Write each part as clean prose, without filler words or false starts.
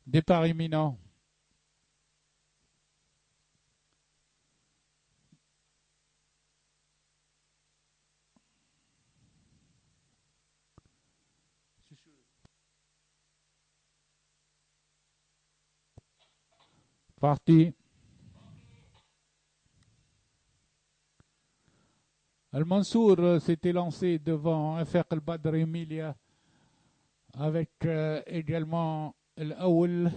Départ imminent. Parti. Al-Mansour s'était lancé devant Faq al-Badr Emilia avec également l'Aoul.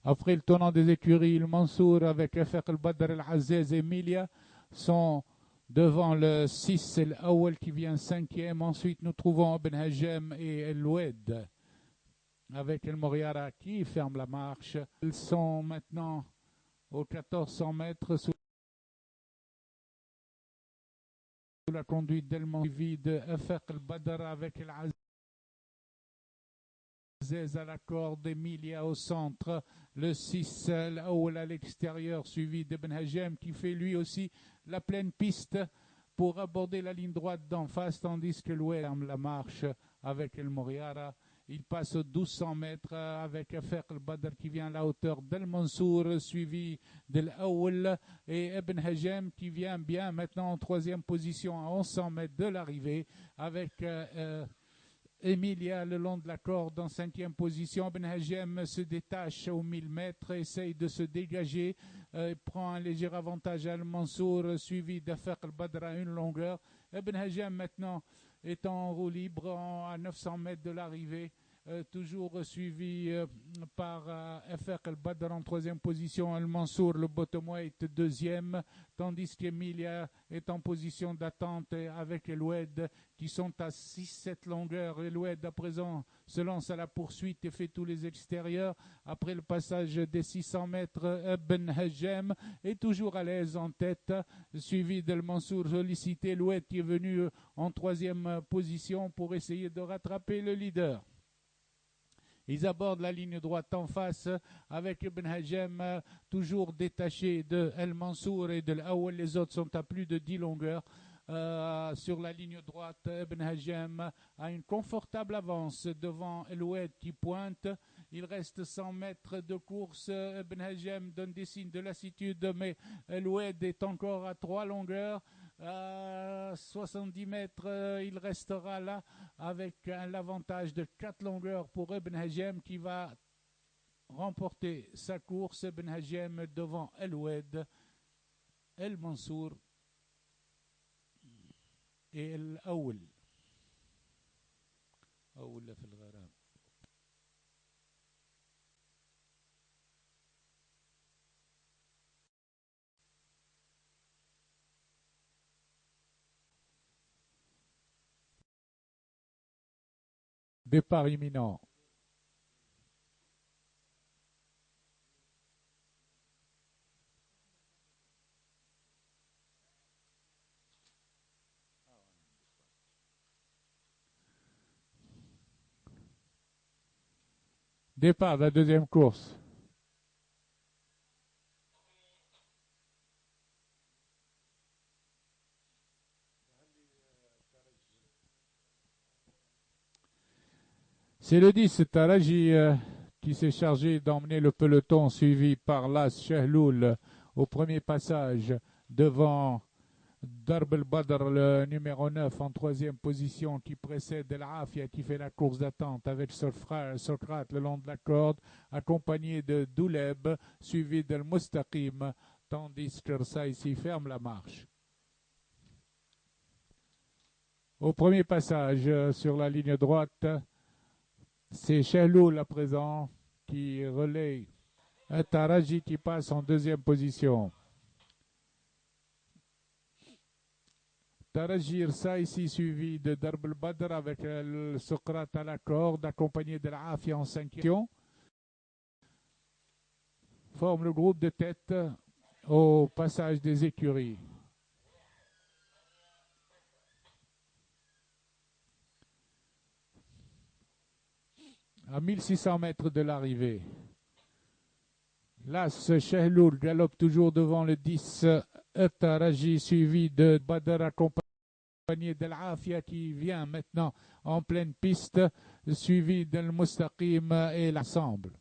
Après le tournant des écuries, le Mansour avec Faq al-Badr al-Aziz Emilia sont devant le 6 et l'Aoul qui vient cinquième. Ensuite, nous trouvons Ibn Hajem et El-Oued avec El Moriara qui ferme la marche. Ils sont maintenant aux 1400 mètres sous la conduite d'El Mansour de Faq al-Badr avec El-Aziz à la corde, Emilia au centre, le 6 l'Aoul à l'extérieur, suivi d'Ibn Hajem qui fait lui aussi la pleine piste pour aborder la ligne droite d'en face, tandis que l'Oued ferme la marche avec El Moriara. Il passe aux 1200 mètres avec Faq al-Badr qui vient à la hauteur d'El Mansour, suivi de l'Aoul et Ibn Hajem qui vient bien maintenant en troisième position à 1100 mètres de l'arrivée avec Emilia le long de la corde en cinquième position. Ibn Hajem se détache aux 1000 mètres, essaye de se dégager, prend un léger avantage à Al-Mansour, suivi d'Faq al-Badr à une longueur. Ibn Hajem maintenant est en roue libre à 900 mètres de l'arrivée. Toujours suivi par Faq al-Badr en troisième position, Al-Mansour, le bottomweight deuxième, tandis qu'Emilia est en position d'attente avec El-Oued qui sont à 6-7 longueurs. El-Oued à présent se lance à la poursuite et fait tous les extérieurs. Après le passage des 600 mètres, Ibn Hajem est toujours à l'aise en tête, suivi d'Al-Mansour sollicité. El-Oued qui est venu en troisième position pour essayer de rattraper le leader. Ils abordent la ligne droite en face avec Ibn Hajem toujours détaché de El Mansour et de l'Aoul. Les autres sont à plus de 10 longueurs. Sur la ligne droite, Ibn Hajem a une confortable avance devant El-Oued qui pointe. Il reste 100 mètres de course. Ibn Hajem donne des signes de lassitude, mais El-Oued est encore à 3 longueurs. 70 mètres, il restera là avec l'avantage de 4 longueurs pour Ibn Hajem qui va remporter sa course. Ibn Hajem devant El-Oued, El Mansour et El-Aoul. أول في الغرام. Départ imminent. Départ de la deuxième course. C'est le 10, Taraji qui s'est chargé d'emmener le peloton suivi par l'As Shahloul au premier passage devant Darb el-Badr, le numéro 9 en troisième position qui précède El Afia qui fait la course d'attente avec son frère Socrate le long de la corde, accompagné de Douleb, suivi d'El Mustaqim, tandis que Saïsi ferme la marche. Au premier passage sur la ligne droite, c'est Shahloul à présent qui relaie Taraji qui passe en deuxième position. Tarajir Saïsi suivi de Darb el-Badr avec le Socrate à la corde, accompagné de l'Afia en cinquième. Forme le groupe de tête au passage des écuries. À 1600 mètres de l'arrivée. L'As Shahloul galope toujours devant le 10 Taraji suivi de Badr accompagné de l'Afia qui vient maintenant en pleine piste, suivi de Mustaqim et l'ensemble.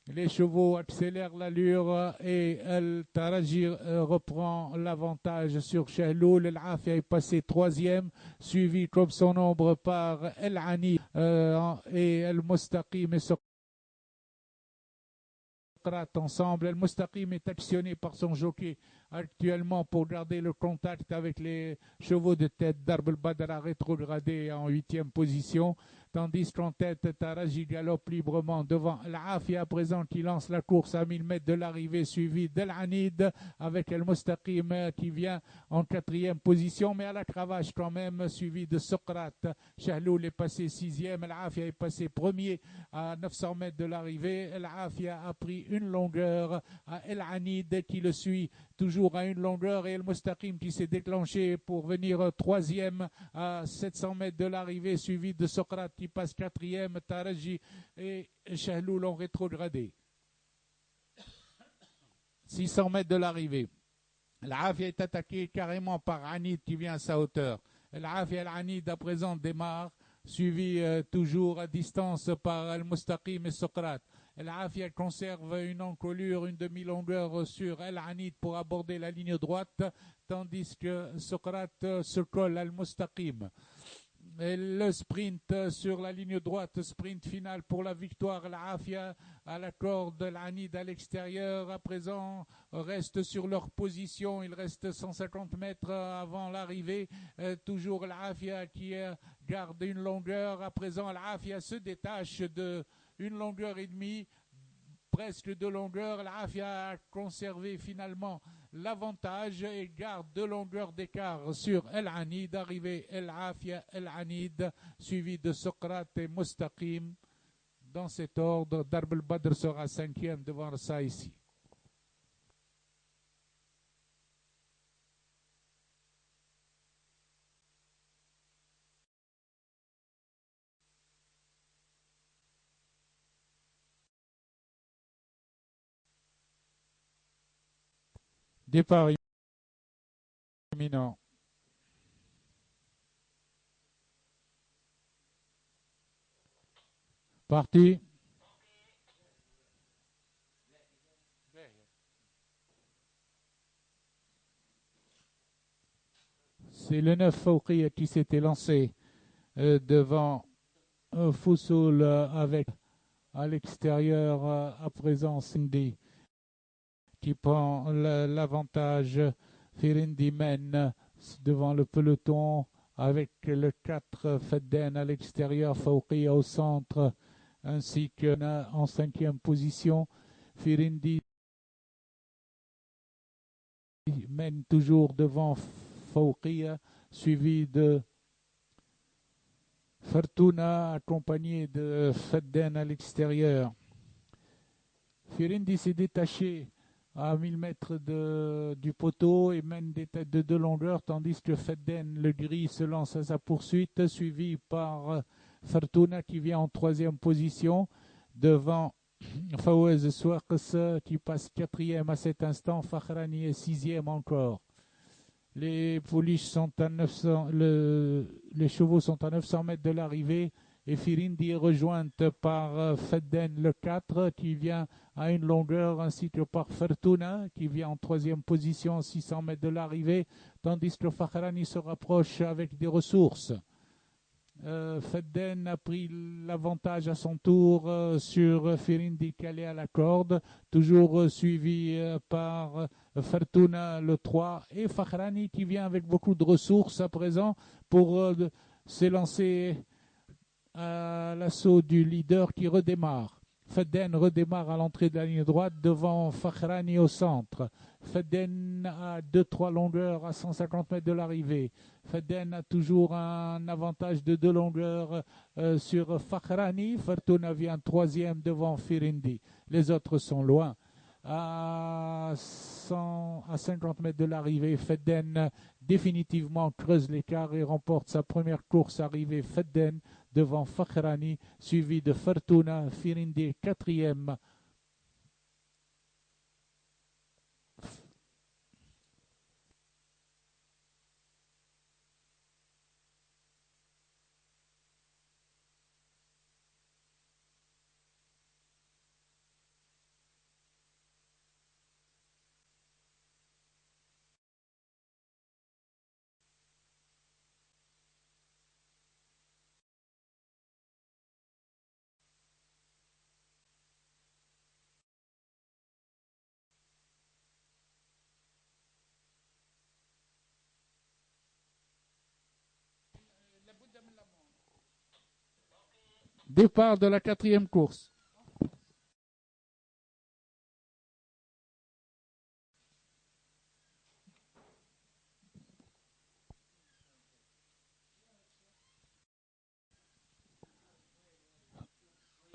Les chevaux accélèrent l'allure et El Taraji reprend l'avantage sur Shahloul. El Afia est passé troisième, suivi comme son ombre par El Ani et El Mustaqim et ensemble. El Mustaqim est actionné par son jockey actuellement pour garder le contact avec les chevaux de tête. Darb el-Badr rétrogradé en 8e position, tandis qu'en tête, Taraji galope librement devant l'Afia à présent qui lance la course à 1000 mètres de l'arrivée, suivi d'El Anid avec El Mustaqim qui vient en 4e position, mais à la cravache quand même, suivi de Socrate. Shahloul est passé 6e, l'Afia est passé premier à 900 mètres de l'arrivée. L'Afia a pris une longueur à El Anid qui le suit toujours à une longueur, et El Mustaqim qui s'est déclenché pour venir troisième à 700 mètres de l'arrivée, suivi de Socrate qui passe quatrième. Taraji et Shahloul ont rétrogradé. 600 mètres de l'arrivée. L'Afia est attaqué carrément par Anid qui vient à sa hauteur. L'Afia et l'Anid à présent démarre, suivi toujours à distance par El Mustaqim et Socrate. L'Afia conserve une encolure, une demi-longueur sur El Anid pour aborder la ligne droite, tandis que Socrate se colle à El Mustaqim. Et le sprint sur la ligne droite, sprint final pour la victoire. L'Afia à la corde, l'Anid à l'extérieur, à présent reste sur leur position. Il reste 150 mètres avant l'arrivée. Toujours l'Afia qui garde une longueur. À présent, l'Afia se détache de une longueur et demie, presque 2 longueurs. L'Afia a conservé finalement l'avantage et garde 2 longueurs d'écart sur El Anid. Arrivé El Afia, El Anid, suivi de Socrate et Mustaqim. Dans cet ordre, Darb el-Badr sera 5e devant ça ici. Départ imminent. Parti. C'est le 9 Fawqiyya qui s'était lancé devant Foussoul avec à l'extérieur à présent Cindy qui prend l'avantage. Firindi mène devant le peloton avec le 4 Fedden à l'extérieur, Fawqiyya au centre, ainsi que en 5e position. Firindi mène toujours devant Fawqiyya, suivi de Fortuna accompagné de Fedden à l'extérieur. Firindi s'est détaché à 1000 mètres du poteau et mène des têtes de 2 longueurs, tandis que Fedden, le gris, se lance à sa poursuite, suivi par Fortuna qui vient en 3e position, devant Fawaz Swaqs qui passe 4e à cet instant. Fakhrani est 6e encore. Les pouliches sont à 900, les chevaux sont à 900 mètres de l'arrivée et Firindi est rejointe par Fedden le 4 qui vient à une longueur, ainsi que par Fortuna qui vient en 3e position, 600 mètres de l'arrivée, tandis que Fakhrani se rapproche avec des ressources. Fedden a pris l'avantage à son tour sur Firindi calé à la corde, toujours suivi par Fortuna le 3 et Fakhrani qui vient avec beaucoup de ressources à présent pour s'élancer à l'assaut du leader qui redémarre. Fedden redémarre à l'entrée de la ligne droite devant Fakhrani au centre. Fedden a 2-3 longueurs à 150 mètres de l'arrivée. Fedden a toujours un avantage de 2 longueurs sur Fakhrani. Fortuna vient 3e devant Firindi. Les autres sont loin. À 50 mètres de l'arrivée, Fedden définitivement creuse l'écart et remporte sa première course arrivée. Fedden devant Fakhrani, suivi de Fortuna. Firindi 4e. Départ de la 4e course.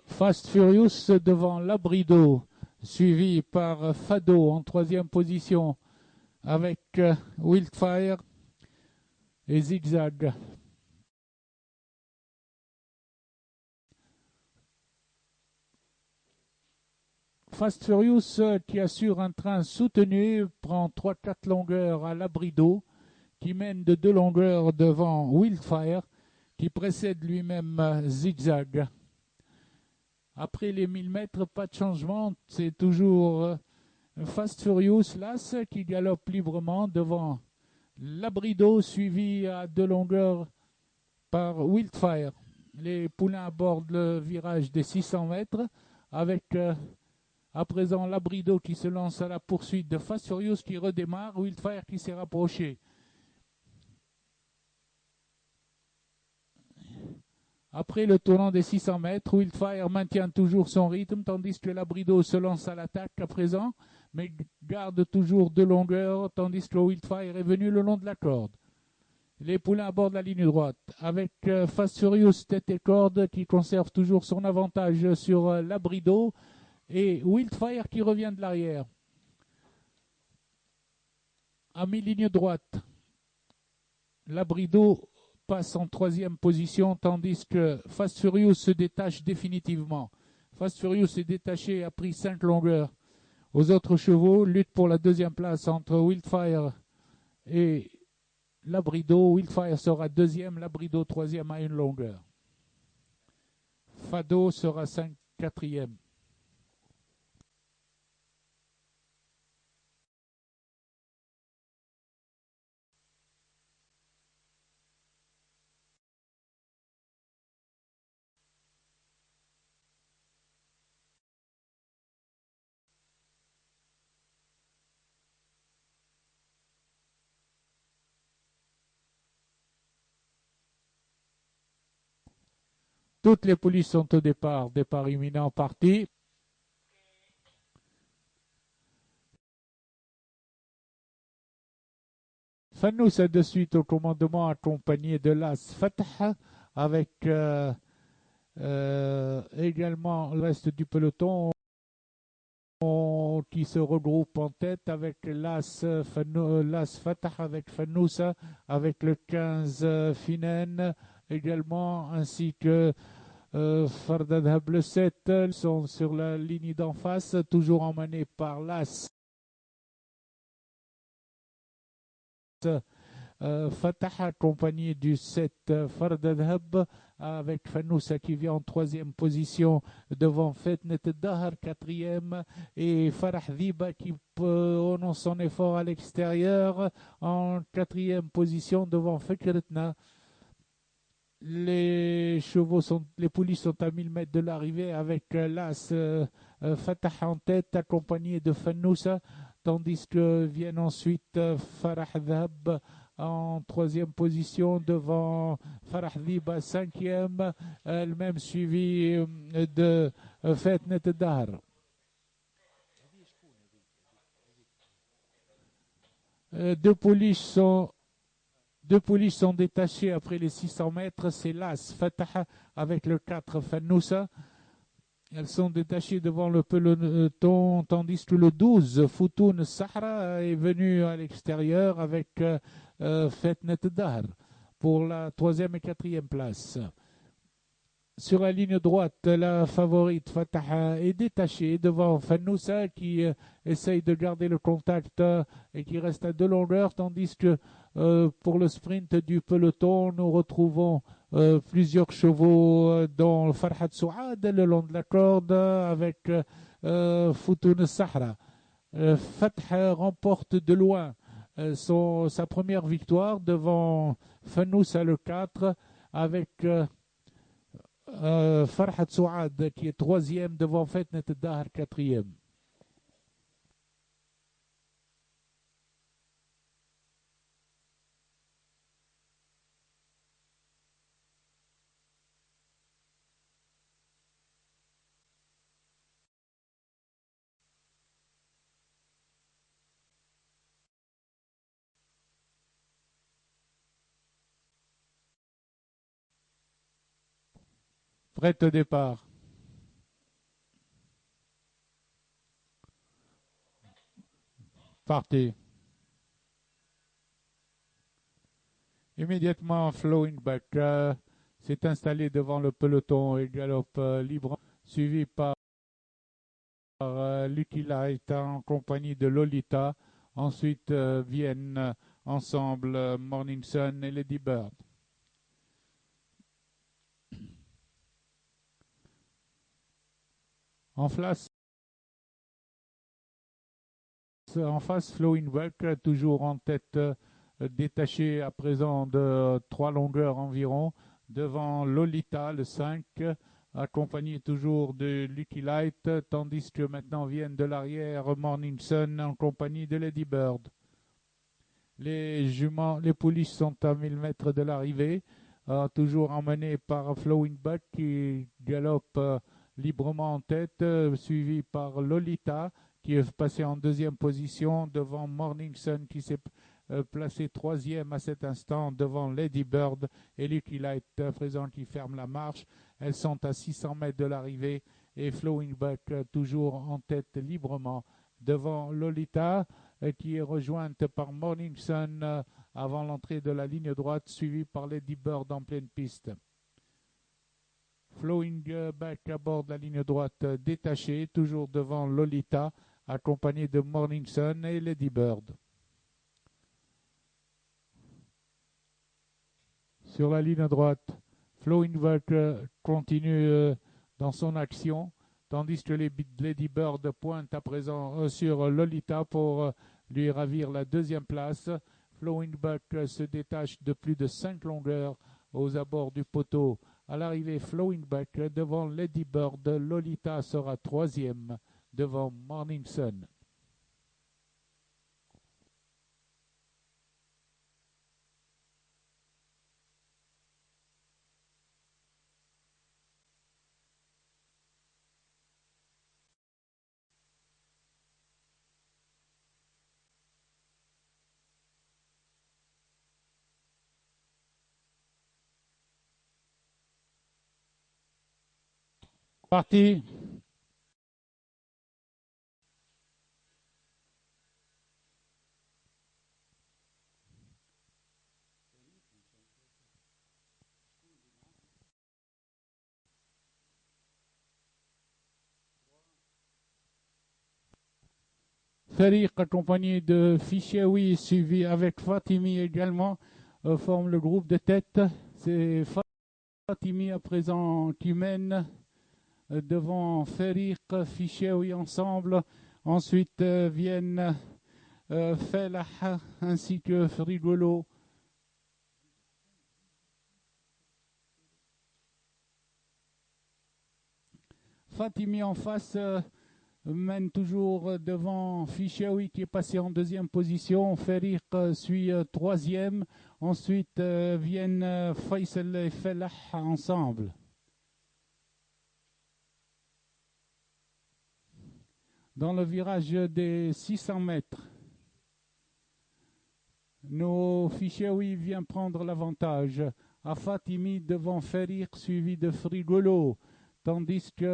Fast Furious devant Labrido, suivi par Fado en 3e position avec Wildfire et Zigzag. Fast Furious qui assure un train soutenu prend 3-4 longueurs à Labrido, qui mène de 2 longueurs devant Wildfire, qui précède lui-même Zigzag. Après les 1000 mètres, pas de changement, c'est toujours Fast Furious Las qui galope librement devant Labrido, suivi à 2 longueurs par Wildfire. Les poulains abordent le virage des 600 mètres avec à présent Labrido qui se lance à la poursuite de Fast Furious qui redémarre, Wildfire qui s'est rapproché. Après le tournant des 600 mètres, Wildfire maintient toujours son rythme, tandis que Labrido se lance à l'attaque à présent, mais garde toujours 2 longueurs, tandis que Wildfire est venu le long de la corde. Les poulains abordent la ligne droite, avec Fast Furious tête et corde qui conserve toujours son avantage sur Labrido, et Wildfire qui revient de l'arrière. À mi-ligne droite, Labrido passe en 3e position, tandis que Fast Furious se détache définitivement. Fast Furious est détaché et a pris 5 longueurs. Aux autres chevaux, lutte pour la 2e place entre Wildfire et Labrido. Wildfire sera 2e, Labrido 3e à 1 longueur. Fado sera 4e. Toutes les poulies sont au départ imminent parti. Fannous est de suite au commandement accompagné de l'As Fatah avec également le reste du peloton qui se regroupe en tête avec l'As Fatah avec Fannousa, avec le 15 Finen également, ainsi que Fardadhab le 7 sont sur la ligne d'en face, toujours emmenés par l'As Fatah accompagné du 7 Fardadhab avec Fannousa qui vient en 3e position devant Fetnet Dahar 4e et Farah Dhiba qui prononce son effort à l'extérieur en 4e position devant Fikretna. Les poulies sont à 1000 mètres de l'arrivée avec l'As Fatah en tête accompagné de Fannousa, tandis que viennent ensuite Farah Dhab en 3e position devant Farah Dhiba 5e, elle-même suivie de Fetnet Dahar. Deux poulies sont détachées après les 600 mètres. C'est l'As Fatah avec le 4 Fannousa. Elles sont détachées devant le peloton, tandis que le 12 Foutoun Sahra est venu à l'extérieur avec Fetnet Dahar pour la 3e et 4e place. Sur la ligne droite, la favorite Fatah est détachée devant Fannousa qui essaye de garder le contact et qui reste à 2 longueurs, tandis que pour le sprint du peloton, nous retrouvons plusieurs chevaux dont Farhat Souad le long de la corde avec Foutoun Sahra. Fatah remporte de loin sa première victoire devant Fannousa le 4 avec Farhat Souad qui est 3e devant Fetnet Dahar 4e. Prête au départ. Partez. Immédiatement, Flowing Back s'est installé devant le peloton et galope libre, suivi par Lucky Light en compagnie de Lolita. Ensuite viennent ensemble Morning Sun et Lady Bird. En face, Flowing Back, toujours en tête, détaché à présent de 3 longueurs environ, devant Lolita, le 5, accompagné toujours de Lucky Light, tandis que maintenant viennent de l'arrière Morning Sun en compagnie de Lady Bird. Les pouliches sont à 1000 mètres de l'arrivée, toujours emmenés par Flowing Back qui galope librement en tête, suivi par Lolita qui est passé en deuxième position devant Morning Sun qui s'est placé troisième à cet instant devant Lady Bird et Lucky Light présent qui ferme la marche. Elles sont à 600 mètres de l'arrivée et Flowing Back toujours en tête librement devant Lolita qui est rejointe par Morning Sun avant l'entrée de la ligne droite, suivie par Lady Bird en pleine piste. Flowing Back aborde la ligne droite détachée, toujours devant Lolita, accompagné de Morning Sun et Lady Bird. Sur la ligne droite, Flowing Back continue dans son action, tandis que Lady Bird pointe à présent sur Lolita pour lui ravir la deuxième place. Flowing Back se détache de plus de 5 longueurs aux abords du poteau. À l'arrivée, Flowing Back devant Lady Bird, Lolita sera troisième devant Morning Sun. Parti. Feriq accompagné de Fichewi suivi avec Fatimi également forme le groupe de tête. C'est Fatimi à présent qui mène devant Feriq, Fichewi ensemble. Ensuite viennent Felah ainsi que Frigolo. Fatimi en face mène toujours devant Fichewi qui est passé en deuxième position. Feriq suit troisième. Ensuite viennent Faisal et Felah ensemble. Dans le virage des 600 mètres, nos Fichewi vient prendre l'avantage. À Fatimi devant Feriq suivi de Frigolo, tandis que